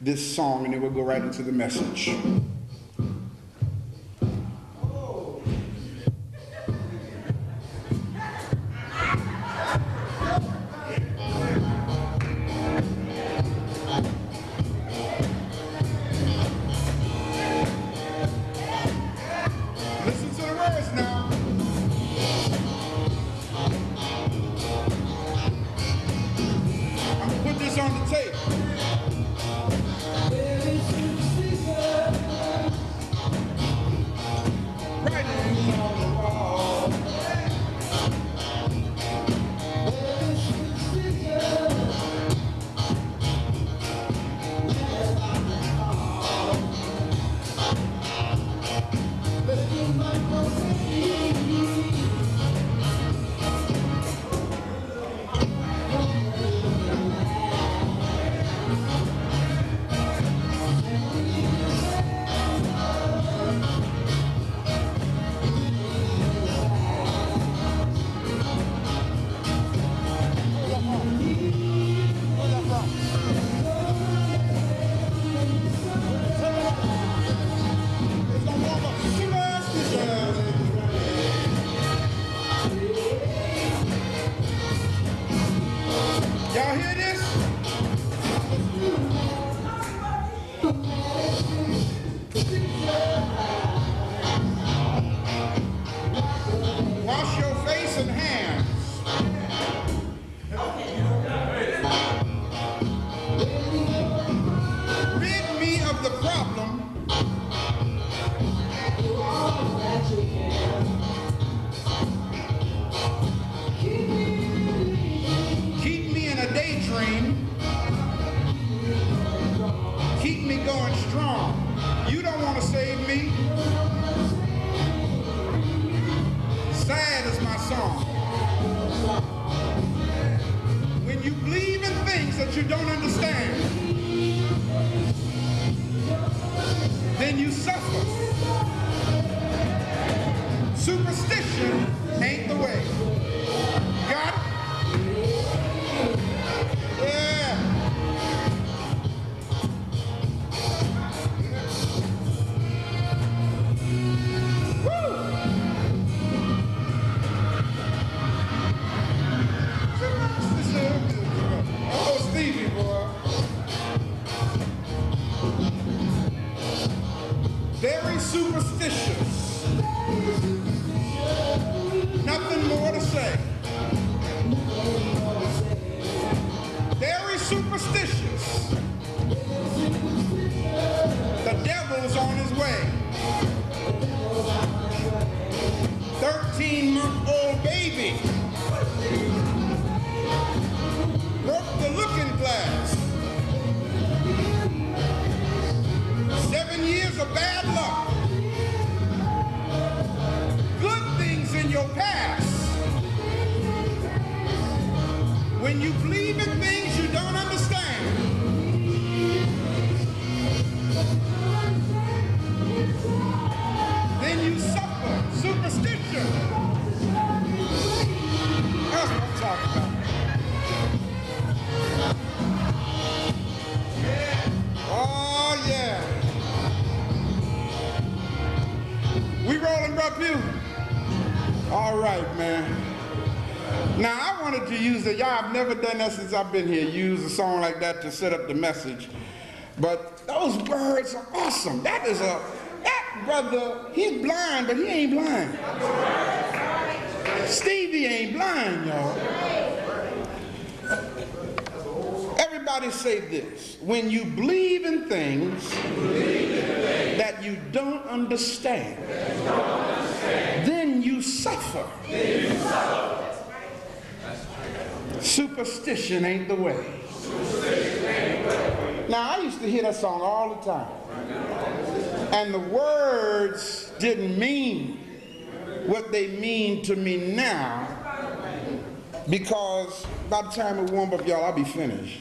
this song, and then we'll go right into the message. Listen to the words now. I'm gonna put this on the tape. Writings on the wall. Y'all hear this? Wash your face and hands. Rid me of the problem. Keep me in a daydream. Keep me going strong. You don't want to save me. Sad is my song. When you believe in things that you don't understand, then you suffer. Superstition ain't the way. Got it? Yeah. Oh, Stevie, boy. Very superstitious. Nothing more to say. Very superstitious. The devil's on his way. 13-month-old baby broke the looking glass. 7 years of bad luck. Good things in your past. When you believe in things you don't understand, then you suffer superstition. That's what I'm talking about. Oh, yeah. We rolling, bro, Pew? All right, man. Now, I wanted to use it. Y'all, I've never done that since I've been here, use a song like that to set up the message. But those words are awesome. That brother, he's blind, but he ain't blind. Stevie ain't blind, y'all. Everybody say this. When you believe in things that you don't understand, then you suffer. Superstition ain't the way. Now, I used to hear that song all the time. And the words didn't mean what they mean to me now, because by the time it warm up, y'all, I'll be finished.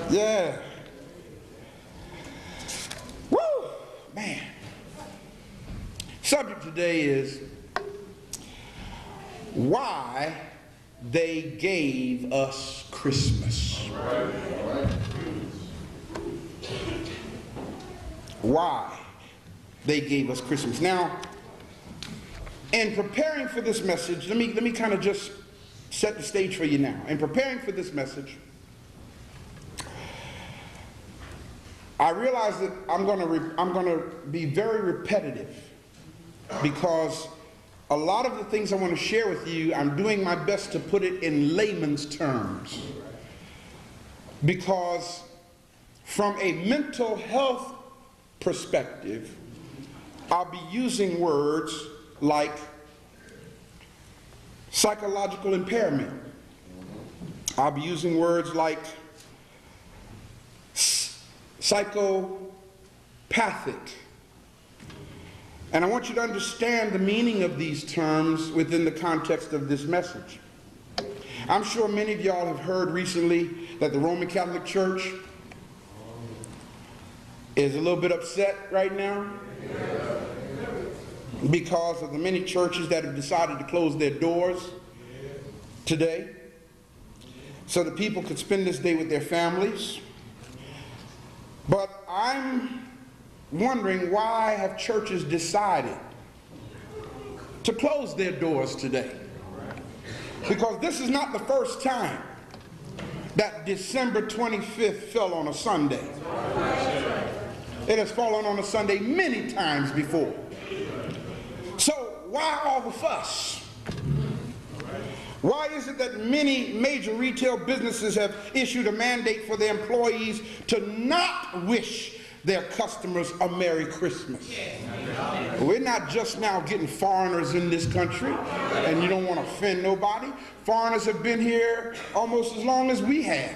Yeah. Woo! Man. Subject today is why they gave us Christ. Christmas. Why they gave us Christmas. Now, in preparing for this message, let me kind of just set the stage for you now. In preparing for this message, I realize that I'm going to be very repetitive, because a lot of the things I want to share with you, I'm doing my best to put it in layman's terms, because from a mental health perspective, I'll be using words like psychological impairment. I'll be using words like psychopathic. And I want you to understand the meaning of these terms within the context of this message. I'm sure many of y'all have heard recently that the Roman Catholic Church is a little bit upset right now because of the many churches that have decided to close their doors today so that people could spend this day with their families. But I'm wondering, why have churches decided to close their doors today? Because this is not the first time that December 25th fell on a Sunday. It has fallen on a Sunday many times before. So why all the fuss? Why is it that many major retail businesses have issued a mandate for their employees to not wish their customers a Merry Christmas? We're not just now getting foreigners in this country, and you don't want to offend nobody. Foreigners have been here almost as long as we have.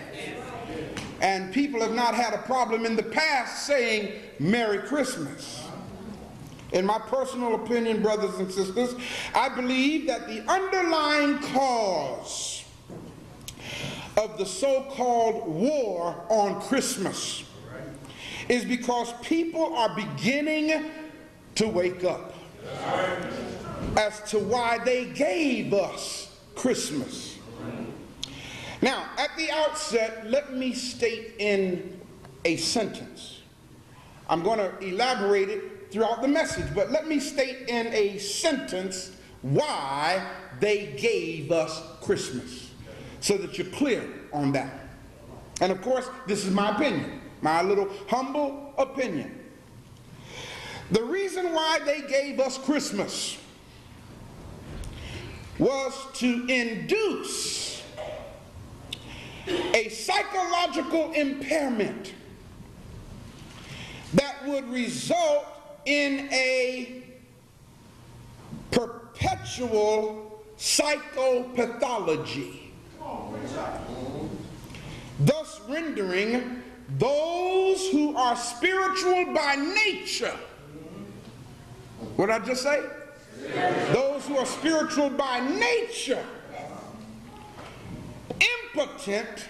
And people have not had a problem in the past saying Merry Christmas. In my personal opinion, brothers and sisters, I believe that the underlying cause of the so-called war on Christmas is because people are beginning to wake up as to why they gave us Christmas. Now, at the outset, let me state in a sentence. I'm going to elaborate it throughout the message, but let me state in a sentence why they gave us Christmas, so that you're clear on that. And of course, this is my opinion, my little humble opinion. The reason why they gave us Christmas was to induce a psychological impairment that would result in a perpetual psychopathology, thus rendering those who are spiritual by nature, what did I just say? Those who are spiritual by nature, impotent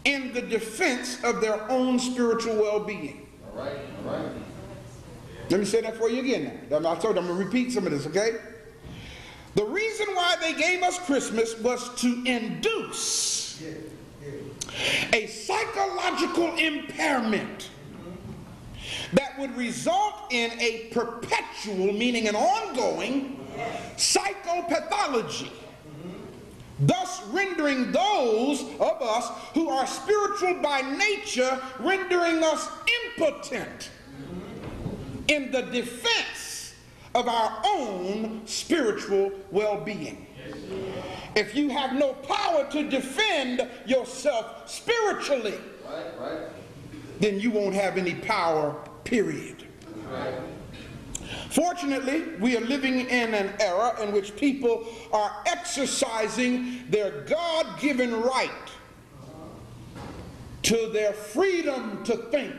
in the defense of their own spiritual well-being. All right. Let me say that for you again now. I told you I'm going to repeat some of this, okay? The reason why they gave us Christmas was to induce a psychological impairment that would result in a perpetual, meaning an ongoing, psychopathology, thus rendering those of us who are spiritual by nature, rendering us impotent in the defense of our own spiritual well-being. If you have no power to defend yourself spiritually, then you won't have any power, period. Fortunately, we are living in an era in which people are exercising their God-given right to their freedom to think.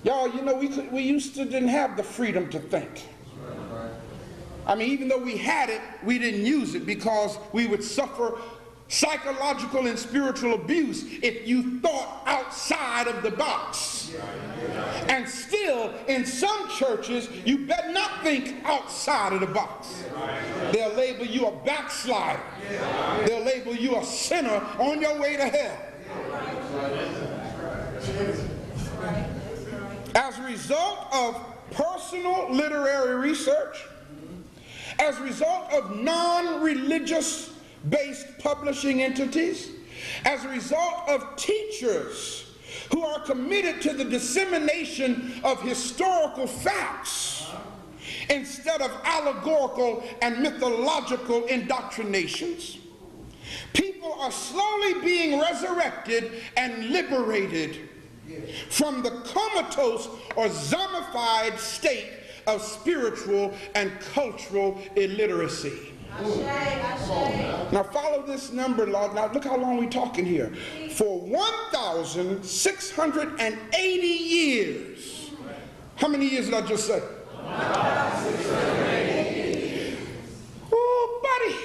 Y'all, you know, we used to didn't have the freedom to think. I mean, even though we had it, we didn't use it because we would suffer psychological and spiritual abuse if you thought outside of the box. And still, in some churches, you better not think outside of the box. They'll label you a backslider. They'll label you a sinner on your way to hell. As a result of personal literary research, as a result of non-religious based publishing entities, as a result of teachers who are committed to the dissemination of historical facts instead of allegorical and mythological indoctrinations, people are slowly being resurrected and liberated from the comatose or zombified state of spiritual and cultural illiteracy. Now follow this number, Lord. Now look how long we're talking here. For 1,680 years. How many years did I just say? 1,680. Oh, buddy.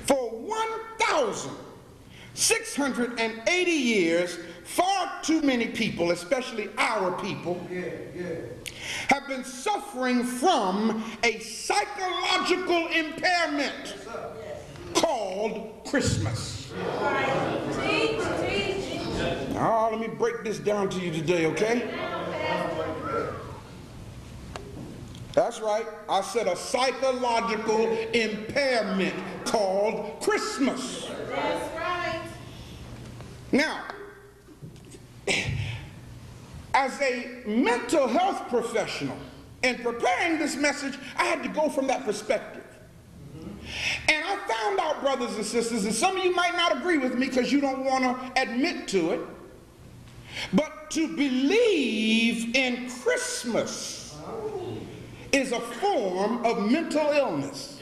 For 1,680 years, far too many people, especially our people, have been suffering from a psychological impairment called Christmas. Now, let me break this down to you today, okay? That's right. I said a psychological impairment called Christmas. That's right. Now, as a mental health professional, in preparing this message, I had to go from that perspective. And I found out, brothers and sisters, and some of you might not agree with me because you don't want to admit to it, but to believe in Christmas is a form of mental illness.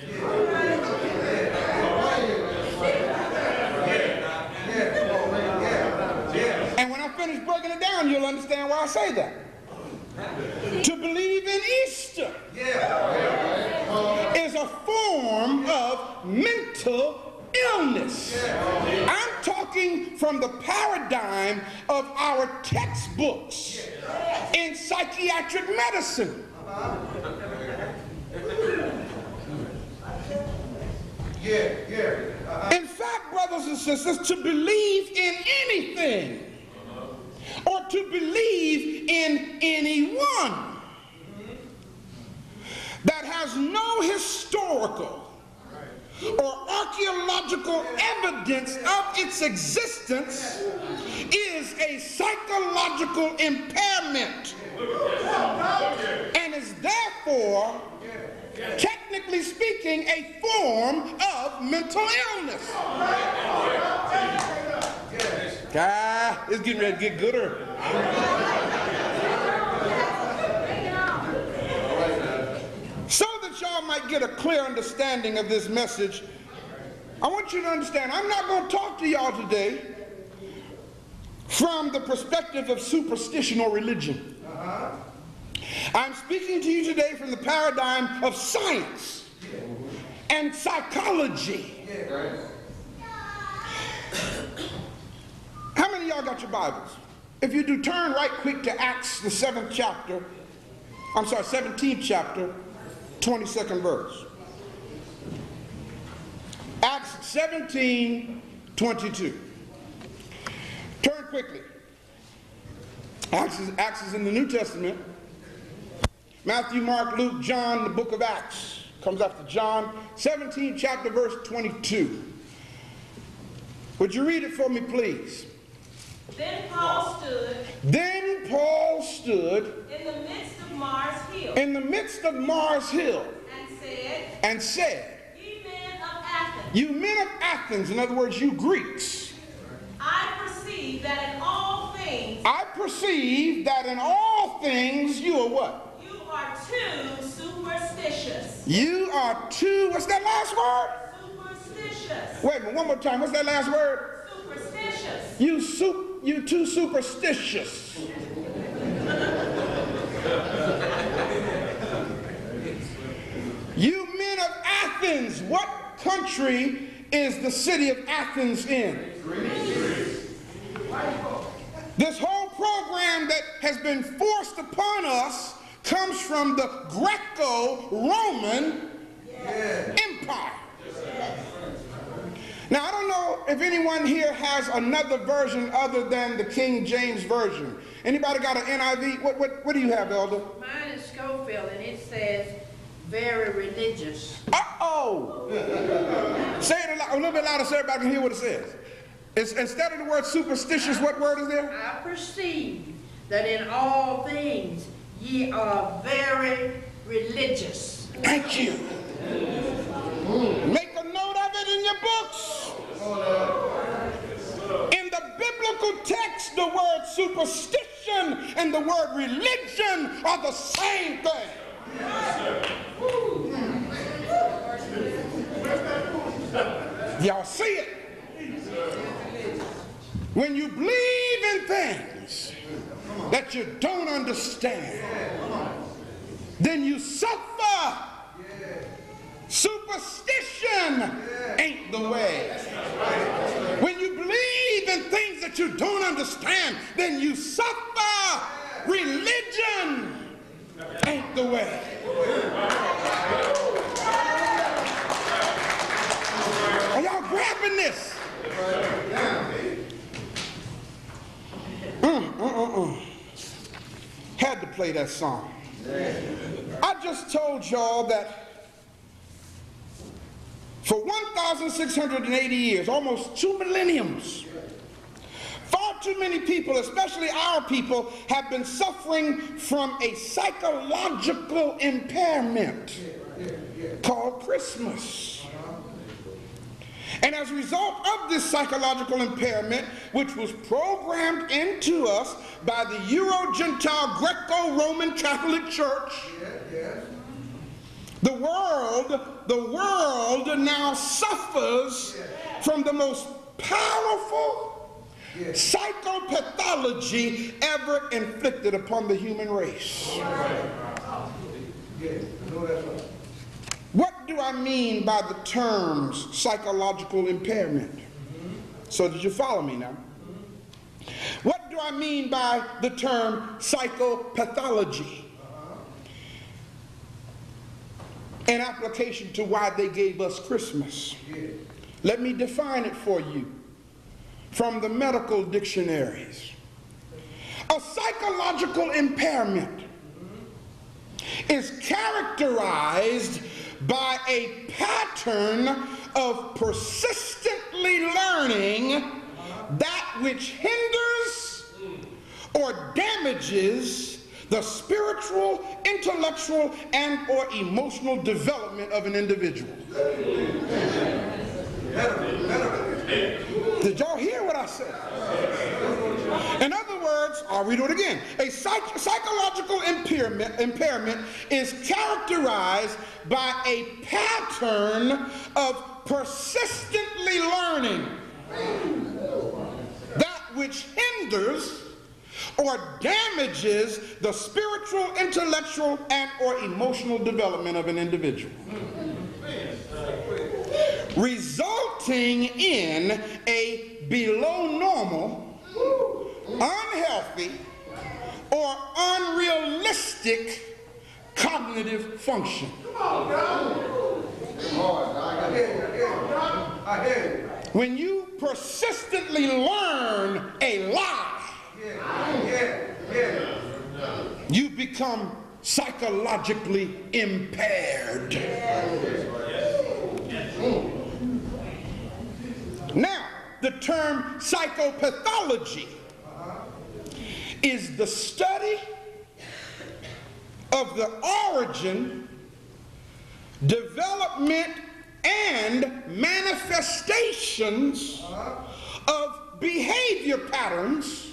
And when I finish breaking it down, you'll understand why I say that. To believe in Easter is a form of mental illness. I'm talking from the paradigm of our textbooks in psychiatric medicine. In fact, brothers and sisters, to believe in anything or to believe in anyone that has no historical or archaeological evidence of its existence is a psychological impairment and is therefore, technically speaking, a form of mental illness. It's getting ready to get gooder. So that y'all might get a clear understanding of this message, I want you to understand, I'm not going to talk to y'all today from the perspective of superstition or religion. I'm speaking to you today from the paradigm of science and psychology. How many of y'all got your Bibles? If you do, turn right quick to Acts, the 17th chapter, 22nd verse. Acts 17:22. Turn quickly. Acts is in the New Testament. Matthew, Mark, Luke, John, the book of Acts comes after John. 17th chapter, verse 22. Would you read it for me, please? Then Paul stood in the midst of Mars Hill. In the midst of Mars Hill. And said, Ye men of Athens. You men of Athens, in other words, you Greeks. I perceive that in all things. You are what? You are too superstitious. You are too, what's that last word? Superstitious. Wait a minute, one more time. What's that last word? Superstitious. You too superstitious. You men of Athens, what country is the city of Athens in? This whole program that has been forced upon us comes from the Greco-Roman Empire. Now, I don't know if anyone here has another version other than the King James Version. Anybody got an NIV? What do you have, Elder? Mine is Schofield, and it says, very religious. Uh-oh! Say it a little bit louder so everybody can hear what it says. Instead of the word superstitious, what word is there? I perceive that in all things ye are very religious. Thank you. Make a note of it in your books. In the biblical text, the word superstition and the word religion are the same thing. Y'all see it? When you believe in things that you don't understand, then you suffer. Superstition ain't the way. When you believe in things that you don't understand, then you suffer. Religion ain't the way. Are y'all grabbing this? Had to play that song. I just told y'all that for 1,680 years, almost 2 millenniums, far too many people, especially our people, have been suffering from a psychological impairment called Christmas. And as a result of this psychological impairment, which was programmed into us by the Euro-Gentile Greco-Roman Catholic Church, the world now suffers from the most powerful psychopathology ever inflicted upon the human race. What do I mean by the terms psychological impairment? So did you follow me now? What do I mean by the term psychopathology? In application to why they gave us Christmas. Let me define it for you from the medical dictionaries. A psychological impairment is characterized by a pattern of persistently learning that which hinders or damages the spiritual, intellectual, and or emotional development of an individual. Did y'all hear what I said? In other words, I'll read it again. A psychological impairment is characterized by a pattern of persistently learning that which hinders or damages the spiritual, intellectual, and or emotional development of an individual, resulting in a below normal, unhealthy, or unrealistic cognitive function. When you persistently learn a lie, you become psychologically impaired. Now, the term psychopathology is the study of the origin, development, and manifestations of behavior patterns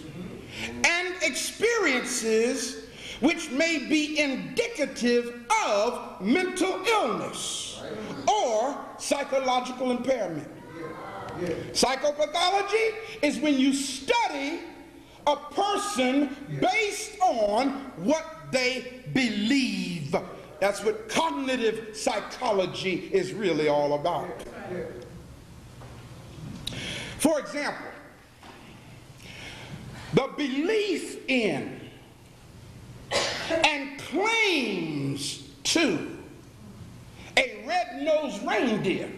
and experiences which may be indicative of mental illness or psychological impairment. Psychopathology is when you study a person based on what they believe. That's what cognitive psychology is really all about. For example, the belief in and claims to a red-nosed reindeer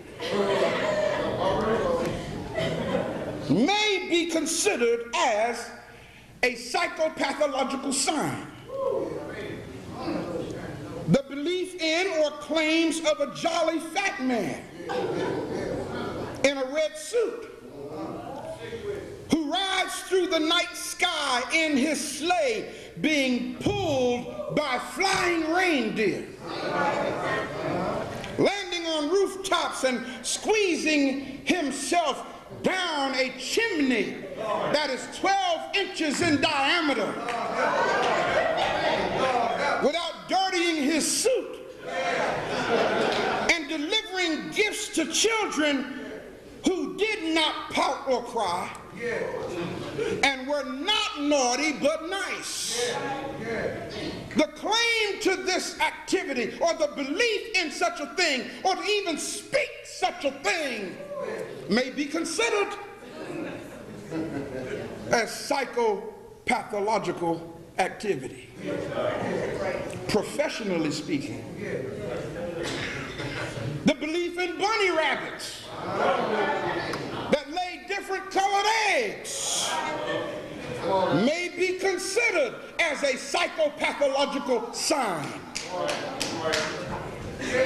may be considered as a psychopathological sign. The belief in or claims of a jolly fat man in a red suit who rides through the night sky in his sleigh being pulled by flying reindeer, landing on rooftops and squeezing himself down a chimney that is 12 inches in diameter without dirtying his suit, and delivering gifts to children who did not pout or cry and were not naughty but nice. The claim to this activity or the belief in such a thing or to even speak such a thing may be considered as psychopathological activity. Professionally speaking, the belief in bunny rabbits that lay different colored eggs may be considered as a psychopathological sign.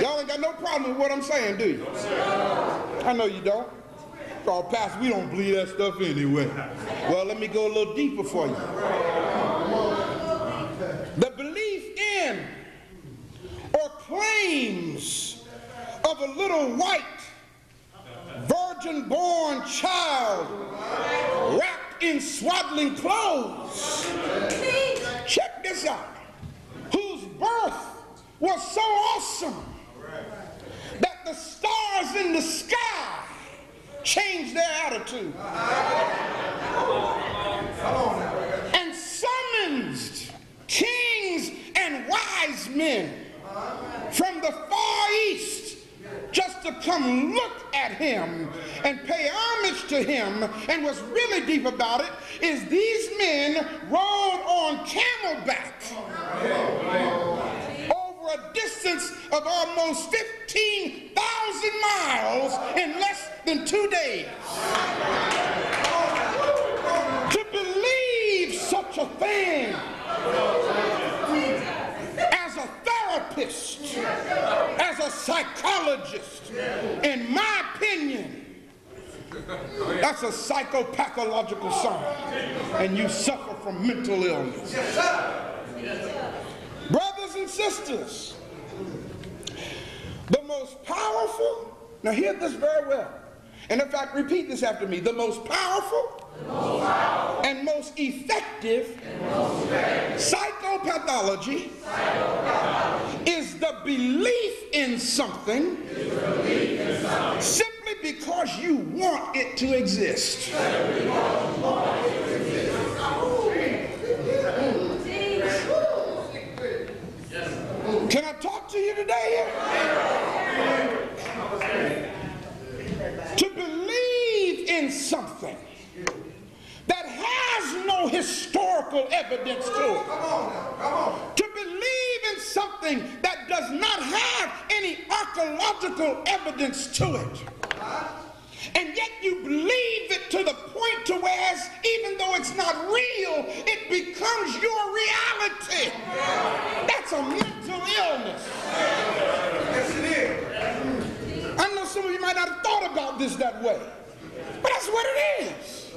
Y'all ain't got no problem with what I'm saying, do you? I know you don't. Oh, Pastor, we don't believe that stuff anyway. Well, let me go a little deeper for you. The belief in or claims of a little white virgin-born child wrapped in swaddling clothes. Check this out. Whose birth was so awesome that the stars in the sky changed their attitude and summoned kings and wise men from the far east just to come look at him and pay homage to him. And what's really deep about it is these men rode on camelback over a distance of almost 15,000 miles in less than 2 days. To believe such a thing as a therapist, as a psychologist, in my opinion, that's a psychopathological sign, and you suffer from mental illness. Brothers and sisters, the most powerful, now hear this very well, and in fact repeat this after me, the most powerful, and most effective psychopathology is the belief in something simply because you want it to exist. Can I talk to you today? To believe in something that has no historical evidence to it. To believe in something that does not have any archaeological evidence to it. And yet you believe it to the point to where, even though it's not real, it becomes your reality. That's a mental illness. Yes, it is. I know some of you might not have thought about this that way, but that's what it is.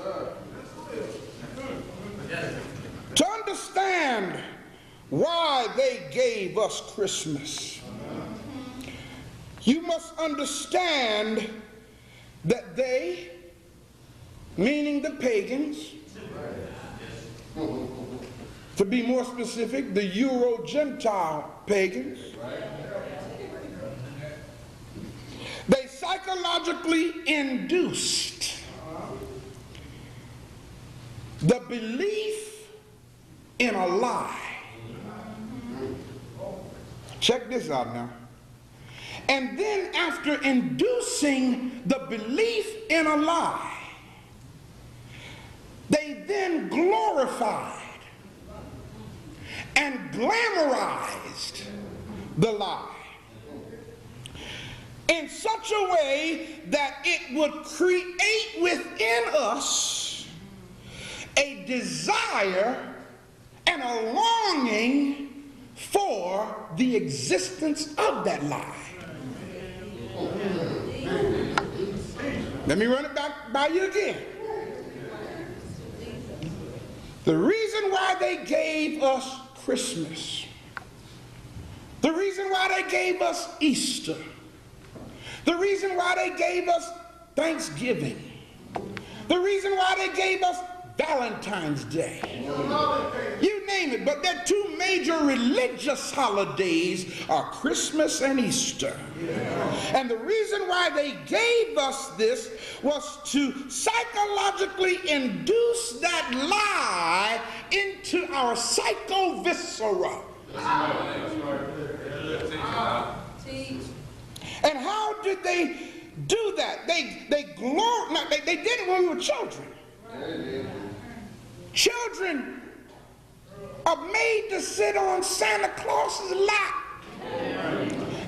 To understand why they gave us Christmas, you must understand that they, meaning the pagans, to be more specific, the Euro-Gentile pagans, they psychologically induced the belief in a lie. Check this out now. And then after inducing the belief in a lie, they then glorified and glamorized the lie in such a way that it would create within us a desire and a longing for the existence of that lie. Let me run it back by you again. The reason why they gave us Christmas, the reason why they gave us Easter, the reason why they gave us Thanksgiving, the reason why they gave us Valentine's Day, you name it, but their two major religious holidays are Christmas and Easter. And the reason why they gave us this was to psychologically induce that lie into our psychoviscera. And how did they do that? They did it when we were children. Children are made to sit on Santa Claus's lap.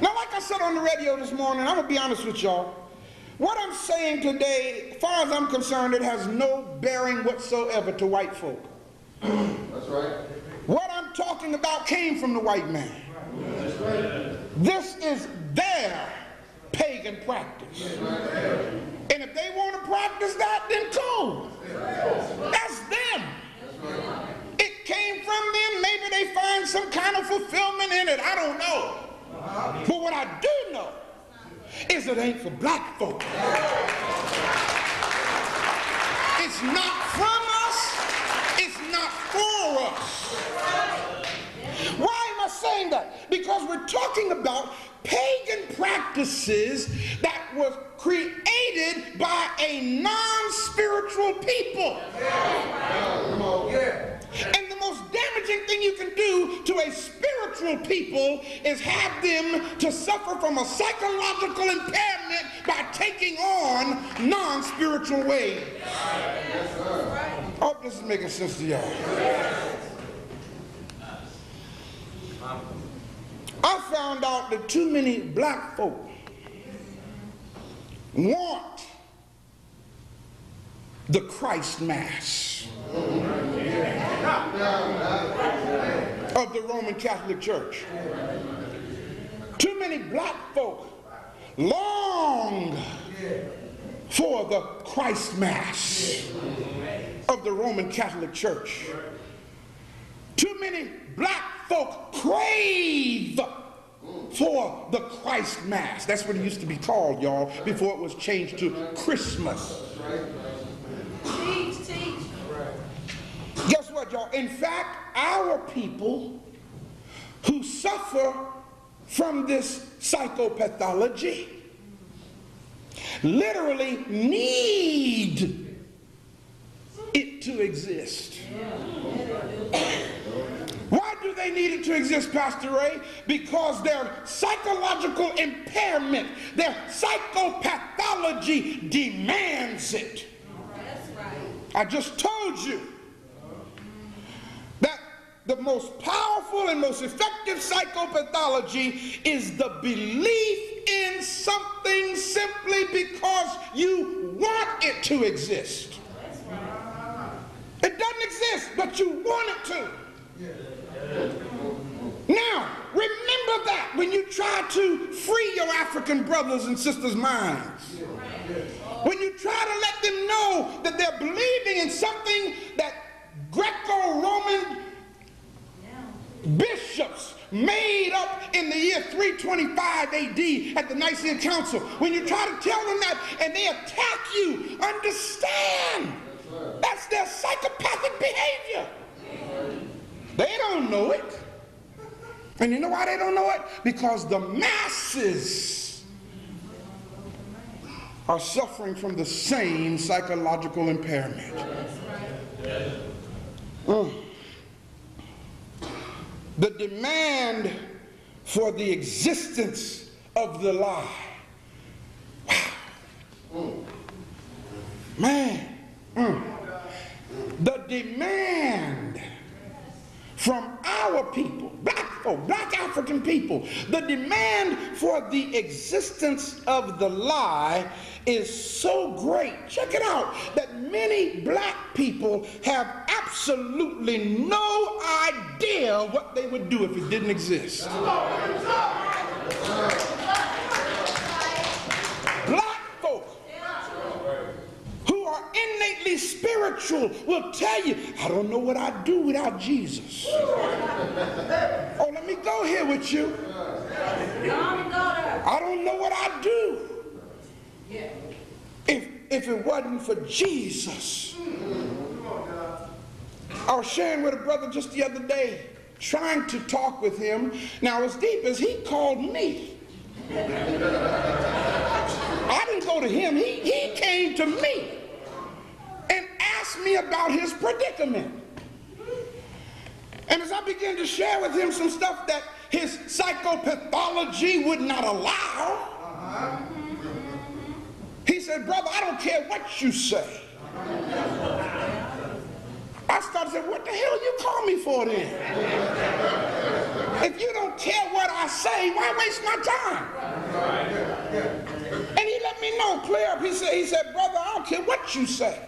Now, like I said on the radio this morning, I'm going to be honest with y'all. What I'm saying today, as far as I'm concerned, it has no bearing whatsoever to white folk. That's right. What I'm talking about came from the white man. That's right. This is their pagan practice. And if they want to practice that, then cool. That's them. It came from them. Maybe they find some kind of fulfillment in it. I don't know. But what I do know is it ain't for black folk. It's not from us. It's not for us. Why am I saying that? Because we're talking about pagan practices that was created by a non-spiritual people. And the most damaging thing you can do to a spiritual people is have them to suffer from a psychological impairment by taking on non-spiritual ways. I hope this is making sense to y'all. I found out that too many black folk want the Christ Mass of the Roman Catholic Church. Too many black folk long for the Christ Mass of the Roman Catholic Church. Too many black folk crave for the Christ Mass. That's what it used to be called, y'all, before it was changed to Christmas. Teach. Guess what, y'all? In fact, our people who suffer from this psychopathology literally need it to exist. Why do they need it to exist, Pastor Ray? Because their psychological impairment, their psychopathology demands it. That's right. I just told you that the most powerful and most effective psychopathology is the belief in something simply because you want it to exist. It doesn't exist, but you want it to. Now, remember that when you try to free your African brothers and sisters' minds. When you try to let them know that they're believing in something that Greco-Roman bishops made up in the year 325 AD at the Nicene Council. When you try to tell them that and they attack you, understand that's their psychopathic behavior. They don't know it. And you know why they don't know it? Because the masses are suffering from the same psychological impairment. The demand for the existence of the lie. Wow. Man. American people. The demand for the existence of the lie is so great, check it out, that many black people have absolutely no idea what they would do if it didn't exist. Black folk who are innately spiritual will tell you, I don't know what I'd do without Jesus. Oh, let me go here with you. I don't know what I'd do if it wasn't for Jesus. I was sharing with a brother just the other day, trying to talk with him. Now, as deep as he called me, I didn't go to him. He came to me and asked me about his predicament. And as I began to share with him some stuff that his psychopathology would not allow, he said, brother, I don't care what you say. I started saying, what the hell you call me for then? If you don't care what I say, why waste my time? And he let me know clear up. He said, brother, I don't care what you say.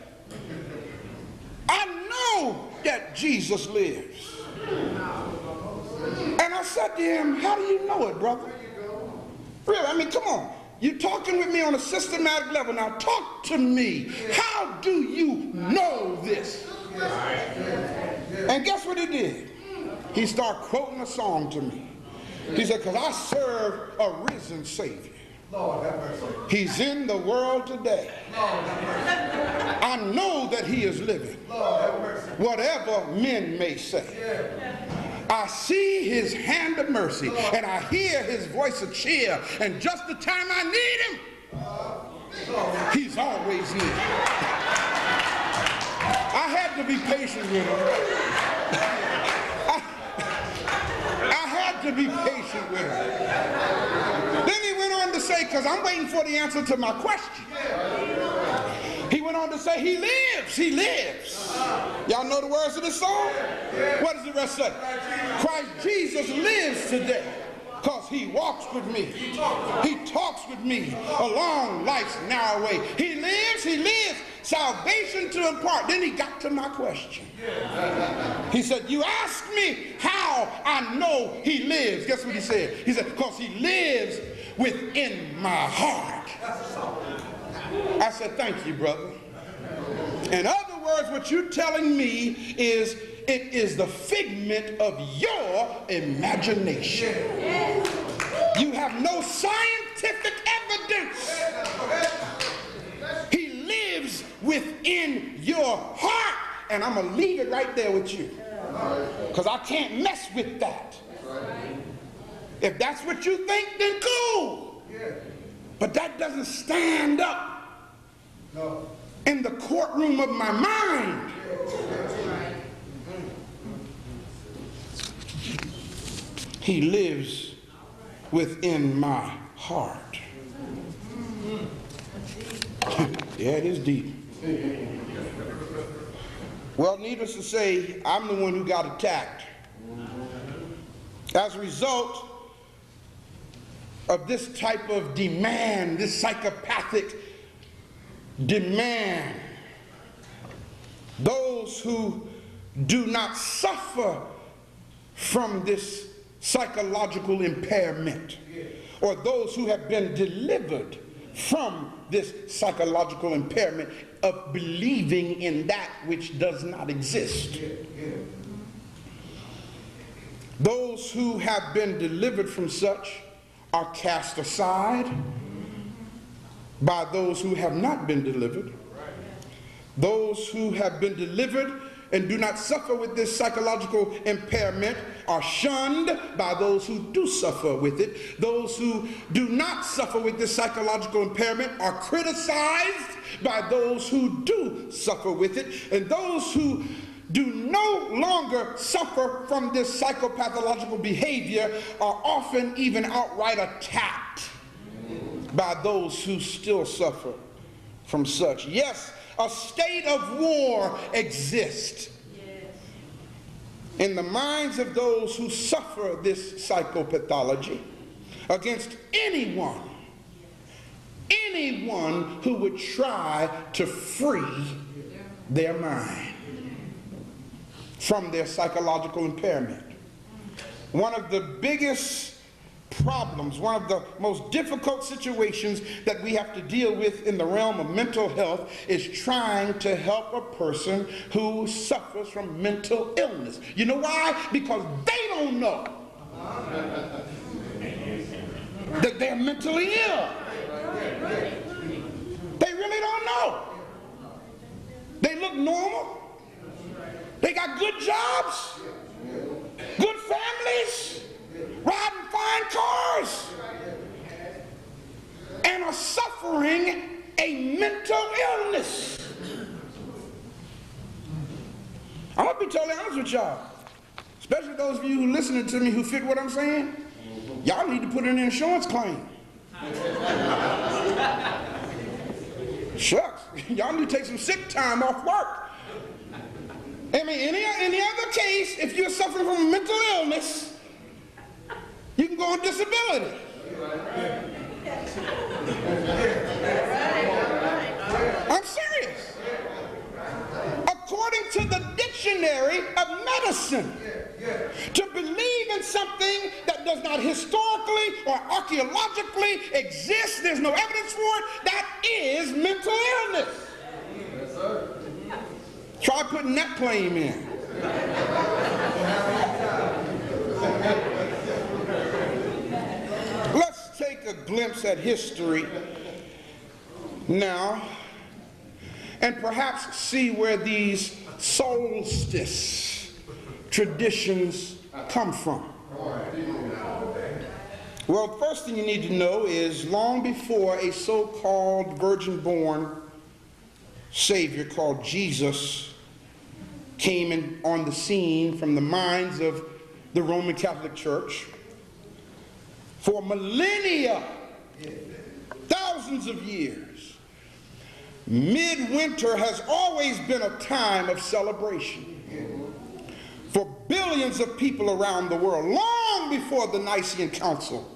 I know that Jesus lives. And I said to him, how do you know it, brother? Really, I mean, come on. You're talking with me on a systematic level. Now talk to me. How do you know this? And guess what he did? He started quoting a song to me. He said, because I serve a risen Savior. He's in the world today. I know that he is living. Whatever men may say. I see his hand of mercy and I hear his voice of cheer, and just the time I need him, he's always near. I had to be patient with him. I had to be patient with him. Then he went on to say, because I'm waiting for the answer to my question. He went on to say, he lives, he lives. Y'all know the words of the song? What does the rest say? Christ Jesus lives today because he walks with me. He talks with me along life's narrow way. He lives, salvation to impart. Then he got to my question. He said, you asked me how I know he lives. Guess what he said? He said, because he lives within my heart. I said, thank you, brother. In other words, what you're telling me is it is the figment of your imagination. You have no scientific evidence. He lives within your heart. And I'm going to leave it right there with you. Because I can't mess with that. If that's what you think, then cool. But that doesn't stand up in the courtroom of my mind. He lives within my heart. Yeah, it is deep. Well, needless to say, I'm the one who got attacked. As a result of this type of demand, this psychopathic demand, those who do not suffer from this psychological impairment, or those who have been delivered from this psychological impairment of believing in that which does not exist. Those who have been delivered from such are cast aside by those who have not been delivered. Those who have been delivered and do not suffer with this psychological impairment are shunned by those who do suffer with it. Those who do not suffer with this psychological impairment are criticized by those who do suffer with it. And those who do no longer suffer from this psychopathological behavior are often even outright attacked by those who still suffer from such. Yes, a state of war exists. in the minds of those who suffer this psychopathology against anyone who would try to free their mind from their psychological impairment. One of the biggest problems, one of the most difficult situations that we have to deal with in the realm of mental health is trying to help a person who suffers from mental illness. You know why? Because they don't know that they're mentally ill. They really don't know. They look normal. They got good jobs, good families, riding fine cars, and are suffering a mental illness. I'm going to be totally honest with y'all, especially those of you who listening to me who fit what I'm saying. Y'all need to put in an insurance claim. Shucks, y'all need to take some sick time off work. I mean, any other case, if you're suffering from a mental illness, you can go on disability. I'm serious. According to the dictionary of medicine, to believe in something that does not historically or archaeologically exist, there's no evidence for it, that is mental illness. Yes, sir. Try putting that claim in. Let's take a glimpse at history now and perhaps see where these solstice traditions come from. Well, the first thing you need to know is long before a so-called virgin-born Savior called Jesus came in on the scene from the minds of the Roman Catholic Church, for millennia, thousands of years, midwinter has always been a time of celebration for billions of people around the world, long before the Nicene Council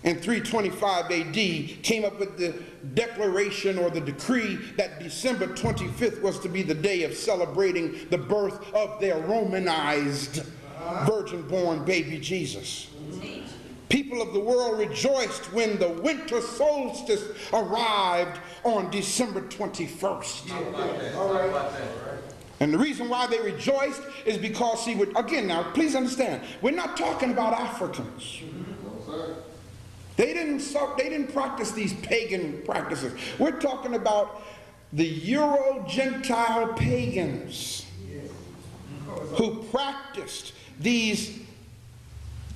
in 325 AD came up with the declaration or the decree that December 25th was to be the day of celebrating the birth of their Romanized virgin-born baby Jesus. People of the world rejoiced when the winter solstice arrived on December 21st. And the reason why they rejoiced is because, see, again now, please understand, we're not talking about Africans. They didn't practice these pagan practices. We're talking about the Euro-Gentile pagans who practiced these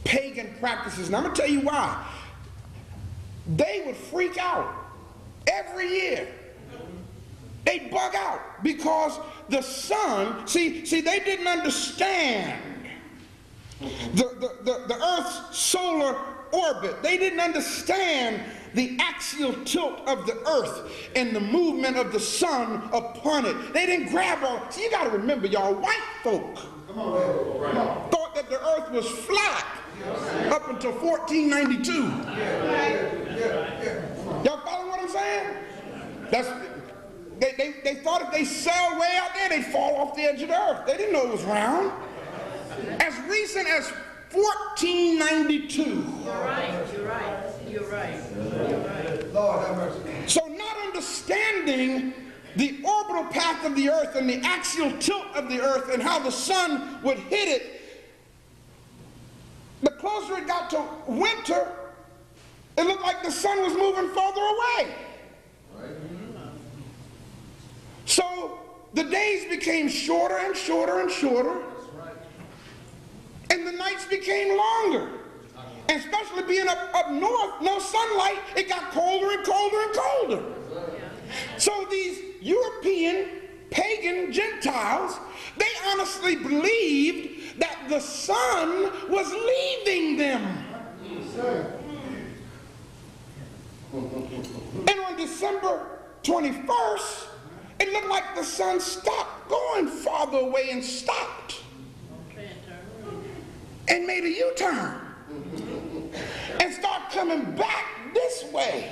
pagan practices. And I'm going to tell you why. They would freak out every year. They'd bug out because the sun, see, they didn't understand the Earth's solar orbit. They didn't understand the axial tilt of the earth and the movement of the sun upon it. They didn't grab all. See, you got to remember, y'all, white folk thought that the earth was flat up until 1492. Y'all follow what I'm saying? They thought if they sailed way out there, they'd fall off the edge of the earth. They didn't know it was round. As recent as 1492. You're right. Lord have mercy. So not understanding the orbital path of the earth and the axial tilt of the earth and how the sun would hit it, the closer it got to winter, it looked like the sun was moving farther away. So the days became shorter and shorter and shorter. And the nights became longer. And especially being up north, no sunlight, it got colder and colder and colder. So these European pagan Gentiles, they honestly believed that the sun was leaving them. And on December 21st, it looked like the sun stopped going farther away and stopped. and made a U-turn and start coming back this way.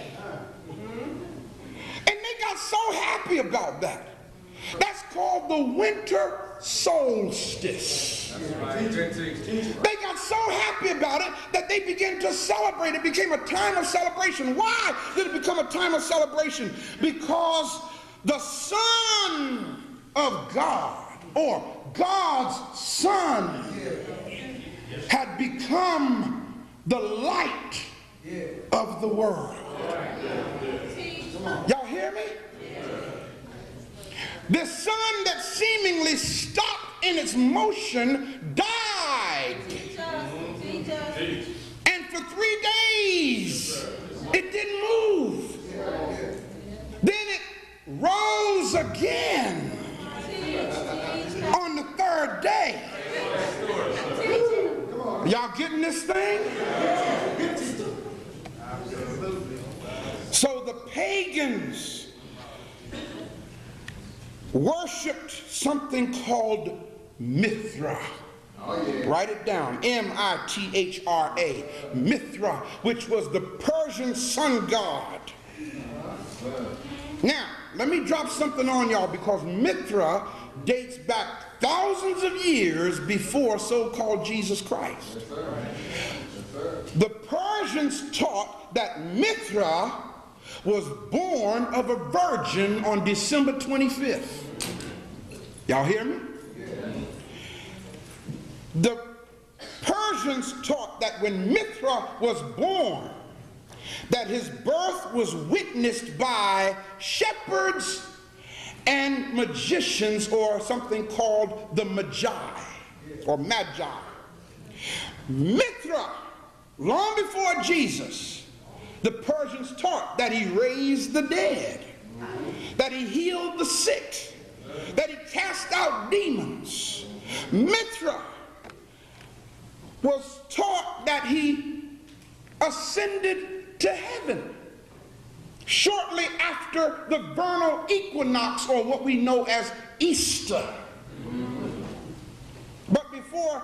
And they got so happy about that. That's called the winter solstice. They got so happy about it that they began to celebrate. It became a time of celebration. Why did it become a time of celebration? Because the Son of God, or God's Son, had become the light of the world. Y'all hear me? The sun that seemingly stopped in its motion died. And for 3 days, it didn't move. Then it rose again on the 3rd day. Y'all getting this thing? So the pagans worshipped something called Mithra. Write it down, M-I-T-H-R-A, Mithra, which was the Persian sun god. Now, let me drop something on y'all, because Mithra dates back thousands of years before so-called Jesus Christ. The Persians taught that Mithra was born of a virgin on December 25th. Y'all hear me? The Persians taught that when Mithra was born, that his birth was witnessed by shepherds and magicians, or something called the Magi, or Magi. Mithra, long before Jesus, the Persians taught that he raised the dead, that he healed the sick, that he cast out demons. Mithra was taught that he ascended to heaven shortly after the vernal equinox, or what we know as Easter. But before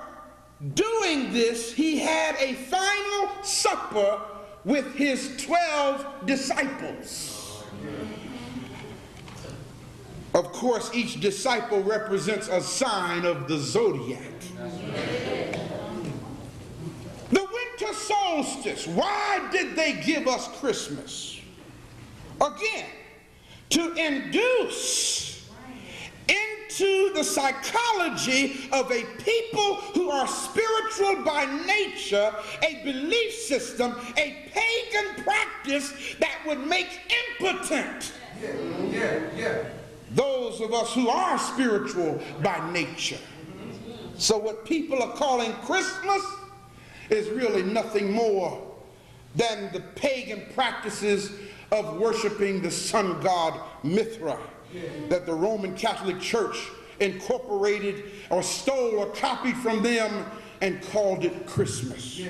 doing this, he had a final supper with his 12 disciples. Of course, each disciple represents a sign of the zodiac. The winter solstice, why did they give us Christmas? Again, to induce into the psychology of a people who are spiritual by nature a belief system, a pagan practice that would make impotent those of us who are spiritual by nature. So what people are calling Christmas is really nothing more than the pagan practices of worshiping the sun god Mithra that the Roman Catholic Church incorporated or stole or copied from them and called it Christmas.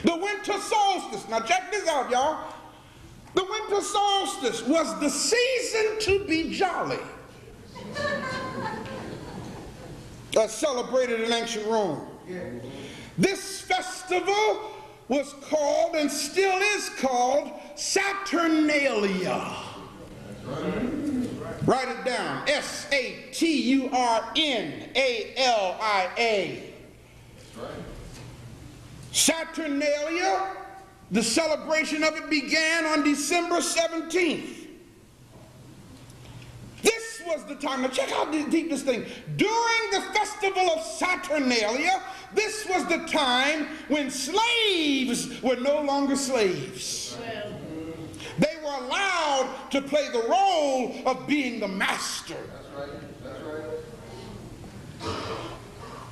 The winter solstice, now check this out, y'all. The winter solstice was the season to be jolly. Celebrated in ancient Rome. This festival was called, and still is called, Saturnalia. Write it down. S-A-T-U-R-N-A-L-I-A. Saturnalia, the celebration of it began on December 17th. This was the time, now check out deep this thing. During the festival of Saturnalia, this was the time when slaves were no longer slaves. They were allowed to play the role of being the master. That's right.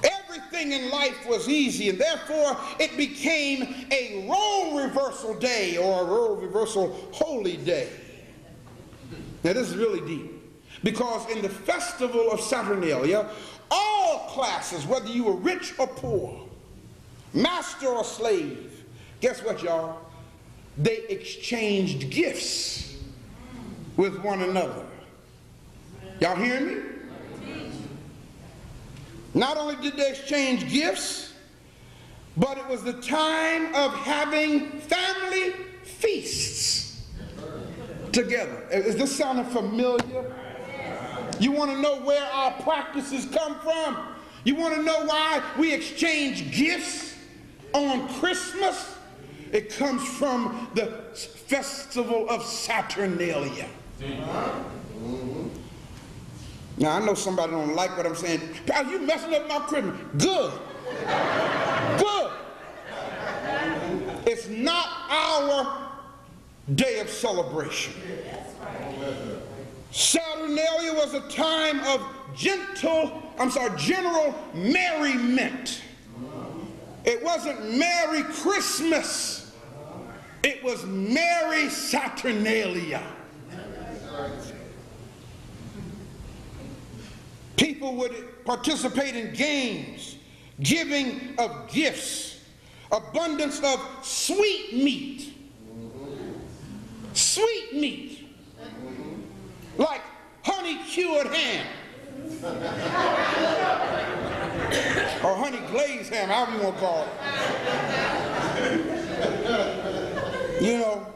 Everything in life was easy, and therefore it became a role reversal day, or a role reversal holy day. Now this is really deep, because in the festival of Saturnalia, all classes, whether you were rich or poor, master or slave, guess what, y'all? They exchanged gifts with one another. Y'all hearing me? Not only did they exchange gifts, but it was the time of having family feasts together. Is this sounding familiar? You want to know where our practices come from? You want to know why we exchange gifts on Christmas? It comes from the festival of Saturnalia. Now, I know somebody don't like what I'm saying. Pal, you messing up my Christmas. Good. Good. It's not our day of celebration. Saturnalia was a time of general merriment. It wasn't Merry Christmas. It was Merry Saturnalia. People would participate in games, giving of gifts, abundance of sweet meat. Sweet meat. Like honey cured ham. Or honey glazed ham, however you want to call it. You know.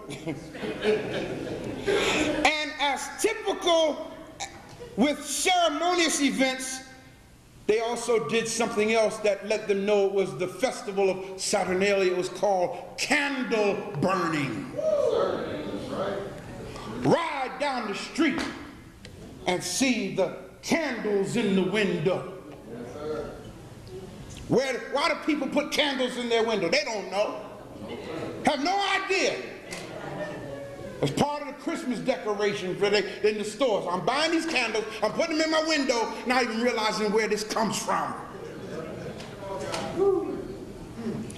And as typical with ceremonious events, they also did something else that let them know it was the festival of Saturnalia. It was called candle burning. Ride down the street and see the candles in the window. Why do people put candles in their window? They don't know. Have no idea. It's part of the Christmas decoration in the stores. I'm buying these candles, I'm putting them in my window, not even realizing where this comes from.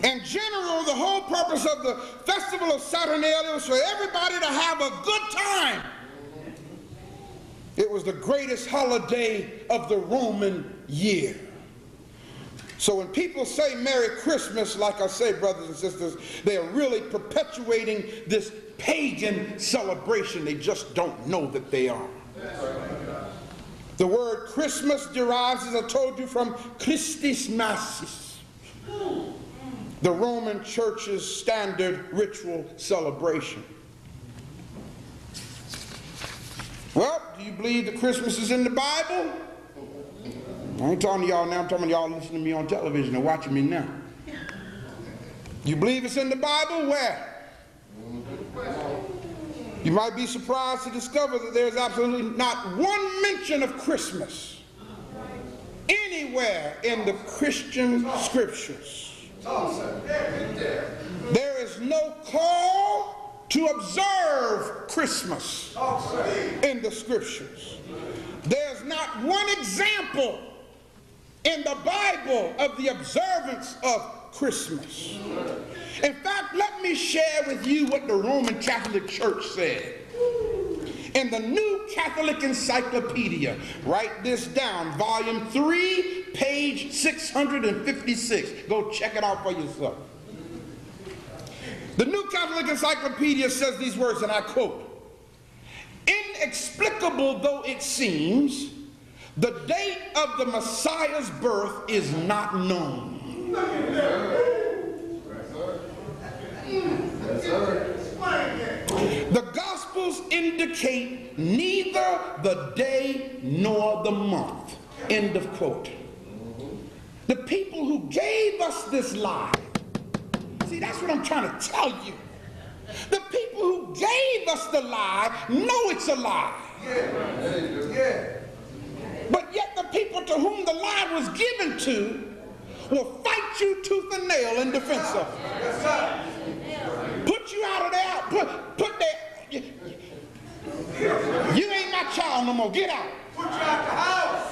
In general, the whole purpose of the festival of Saturnalia was for everybody to have a good time. It was the greatest holiday of the Roman year. So when people say Merry Christmas, like I say, brothers and sisters, they are really perpetuating this pagan celebration. They just don't know that they are. The word Christmas derives, as I told you, from Christus Massis, the Roman Church's standard ritual celebration. Well, do you believe that Christmas is in the Bible? I ain't talking to y'all now, I'm talking to y'all listening to me on television and watching me now. You believe it's in the Bible? Where? You might be surprised to discover that there's absolutely not one mention of Christmas anywhere in the Christian scriptures. There is no call to observe Christmas in the scriptures. There's not one example in the Bible of the observance of Christmas. In fact, let me share with you what the Roman Catholic Church said. In the New Catholic Encyclopedia, write this down, volume 3, page 656. Go check it out for yourself. The New Catholic Encyclopedia says these words, and I quote, "Inexplicable though it seems, the date of the Messiah's birth is not known." The Gospels indicate neither the day nor the month. End of quote. The people who gave us this lie, see, that's what I'm trying to tell you. The people who gave us the lie know it's a lie. But yet the people to whom the lie was given to will fight you tooth and nail in defense of it. Put you out of there. Put that. You ain't my child no more. Get out. Put you out the house.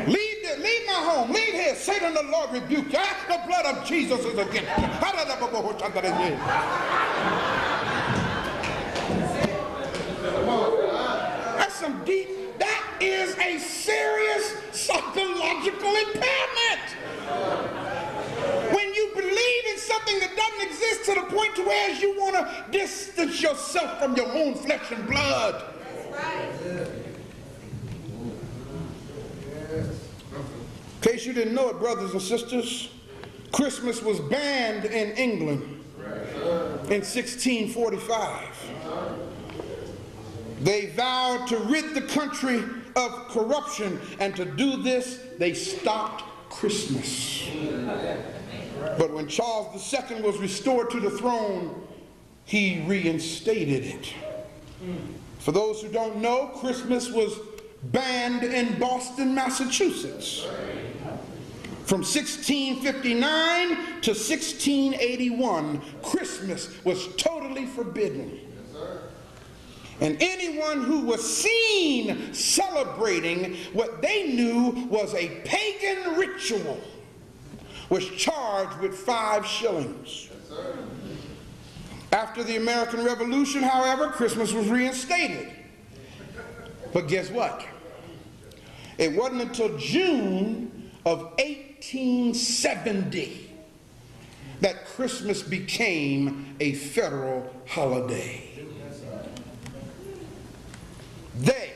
Leave my home. Leave here. Satan, the Lord rebuke you. The blood of Jesus is against you. That's some deep. That is a serious psychological impairment. When you believe in something that doesn't exist to the point to where you want to distance yourself from your own flesh and blood. That's right. In case you didn't know it, brothers and sisters, Christmas was banned in England in 1645. They vowed to rid the country of corruption, and to do this, they stopped Christmas. But when Charles II was restored to the throne, he reinstated it. For those who don't know, Christmas was banned in Boston, Massachusetts. From 1659 to 1681, Christmas was totally forbidden. And anyone who was seen celebrating what they knew was a pagan ritual was charged with 5 shillings. After the American Revolution, however, Christmas was reinstated. But guess what? It wasn't until June of 1870 that Christmas became a federal holiday. They,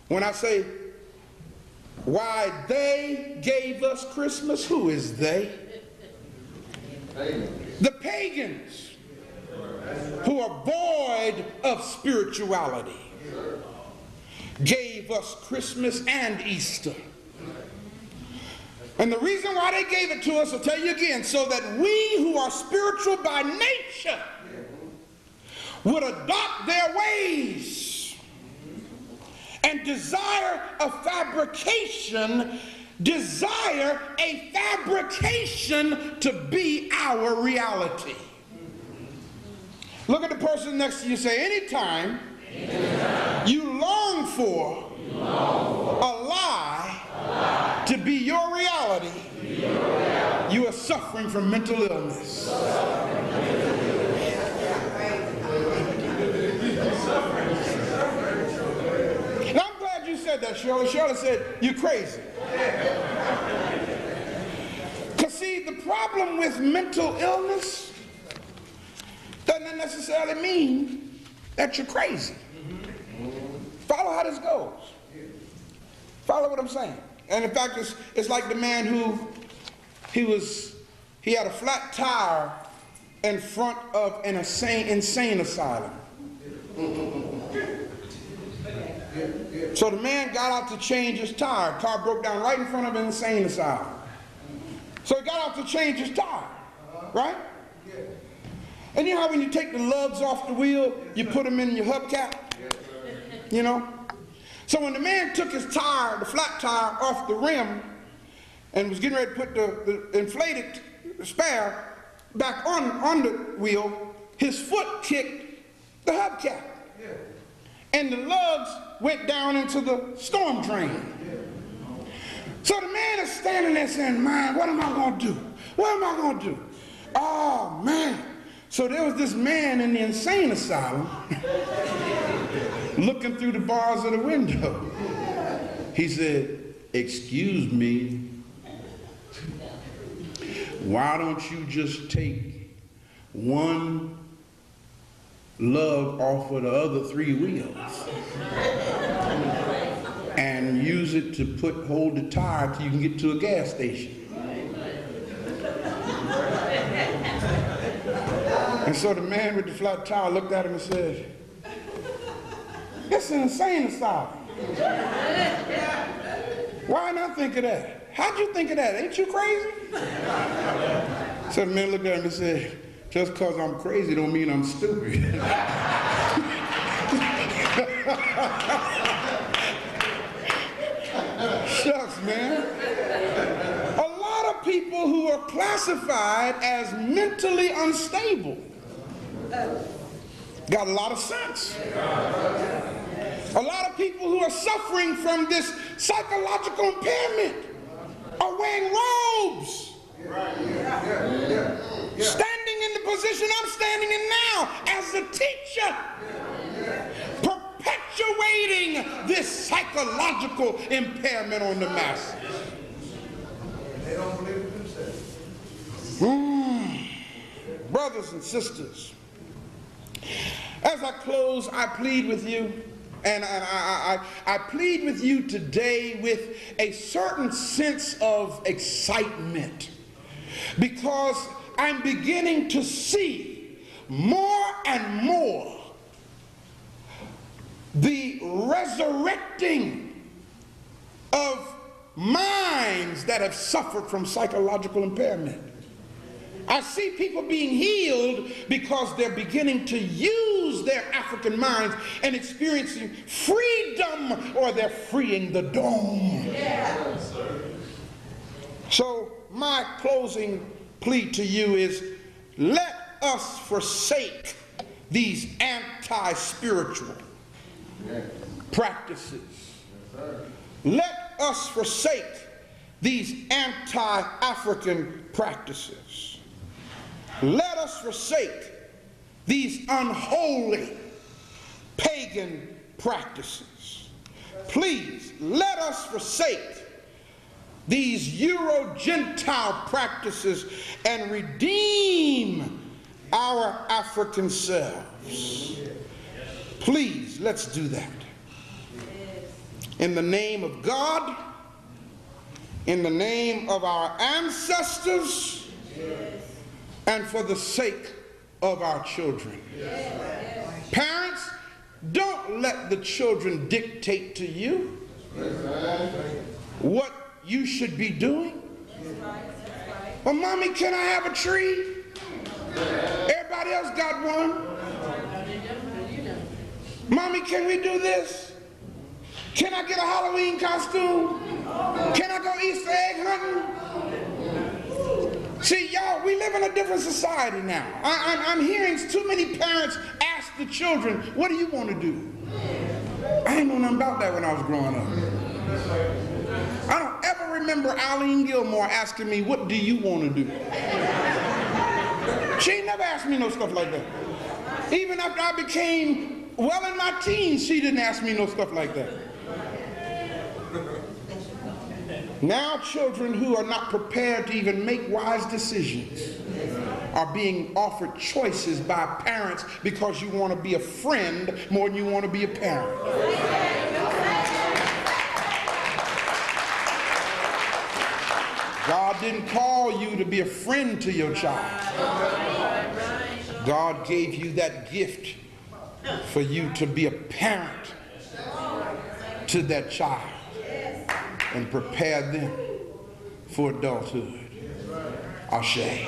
when I say why they gave us Christmas, who is they? The pagans, who are void of spirituality, gave us Christmas and Easter. And the reason why they gave it to us, I'll tell you again, so that we who are spiritual by nature would adopt their ways and desire a fabrication to be our reality. Look at the person next to you and say, anytime you long for a lie to be your reality, you are suffering from mental illness. And I'm glad you said that, Shirley. Shirley said, you're crazy. Because see, the problem with mental illness doesn't necessarily mean that you're crazy. Follow how this goes. Follow what I'm saying. And in fact, it's like the man who he had a flat tire in front of an insane asylum. So the man got out to change his tire. The car broke down right in front of an insane asylum. So he got out to change his tire, right? And you know how when you take the lugs off the wheel, you put them in your hubcap? You know? So when the man took his tire, the flat tire, off the rim and was getting ready to put the inflated spare back on the wheel, his foot kicked the hubcap. And the lugs went down into the storm drain. So the man is standing there saying, man, what am I going to do? What am I going to do? Oh, man. So there was this man in the insane asylum looking through the bars of the window. He said, excuse me, why don't you just take one lug off of the other 3 wheels and use it to hold the tire till you can get to a gas station? And so the man with the flat tire looked at him and said, it's an insane asylum. Why not think of that? How'd you think of that? Ain't you crazy? So the man looked at him and said, just because I'm crazy don't mean I'm stupid. Shucks, man. A lot of people who are classified as mentally unstable got a lot of sense. A lot of people who are suffering from this psychological impairment are wearing robes. Standing in the position I'm standing in now as a teacher, perpetuating this psychological impairment on the masses. They don't believe it themselves. Brothers and sisters, as I close, I plead with you, and I plead with you today with a certain sense of excitement because I'm beginning to see more and more the resurrecting of minds that have suffered from psychological impairment. I see people being healed because they're beginning to use their African minds and experiencing freedom, or they're freeing the dome. Yeah. So my closing plea to you is, let us forsake these anti-spiritual practices. Let us forsake these anti-African practices. Let us forsake these unholy pagan practices. Please, let us forsake these Euro-Gentile practices and redeem our African selves. Please, let's do that. In the name of God, in the name of our ancestors, and for the sake of our children. Parents, don't let the children dictate to you what you should be doing. Well, Mommy, can I have a tree? Everybody else got one. Mommy, can we do this? Can I get a Halloween costume? Can I go Easter egg hunting? See, y'all, we live in a different society now. I'm hearing too many parents ask the children, what do you want to do? I didn't know nothing about that when I was growing up. I don't ever remember Eileen Gilmore asking me, what do you want to do? She never asked me no stuff like that. Even after I became well in my teens, she didn't ask me no stuff like that. Now children who are not prepared to even make wise decisions are being offered choices by parents because you want to be a friend more than you want to be a parent. God didn't call you to be a friend to your child. God gave you that gift for you to be a parent to that child and prepare them for adulthood. Ashe.